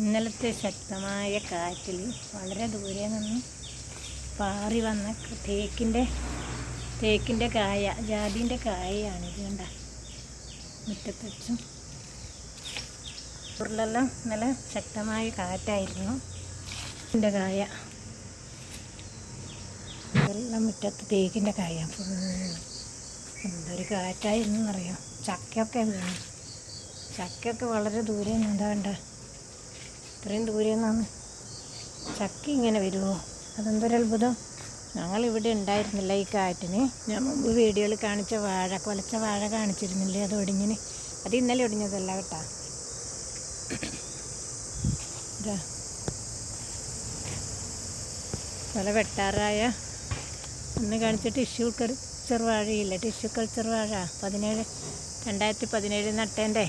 ഇന്നലത്തെ ശക്തമായ കാറ്റിൽ വളരെ ദൂരെ നിന്ന് പാറി വന്ന തേക്കിൻ്റെ കായ, ജാതിൻ്റെ കായയാണിത്. കണ്ട മുറ്റത്ത് വെച്ചും ഉരുളെല്ലാം നല്ല ശക്തമായ കാറ്റായിരുന്നു. ഇതിൻ്റെ കായ ഇതെല്ലാം മുറ്റത്ത് തേക്കിൻ്റെ കായ ഫുള്ള്. എന്തൊരു കാറ്റായിരുന്നു എന്നറിയാം. ചക്കയൊക്കെ വീണു. ചക്കയൊക്കെ വളരെ ദൂരെ നിന്ന് എന്താ വേണ്ട, ഇത്രയും ദൂരെ നിന്നാണ് ചക്ക ഇങ്ങനെ വരുമോ? അതെന്തൊരു അത്ഭുതം. ഞങ്ങളിവിടെ ഉണ്ടായിരുന്നില്ല ഈ കാറ്റിന്. ഞാൻ മുമ്പ് വീഡിയോയിൽ കാണിച്ച കുലച്ച വാഴ കാണിച്ചിരുന്നില്ലേ, അത് ഒടിഞ്ഞിന്. അത് ഇന്നലെ ഒടിഞ്ഞതല്ല കേട്ടോ. നല്ല വെട്ടാറായ ഒന്ന് കാണിച്ച ടിഷ്യൂ കൾച്ചർ വാഴയില്ല, ടിഷ്യൂ കൾച്ചർ വാഴ 2017 നട്ടേൻ്റെ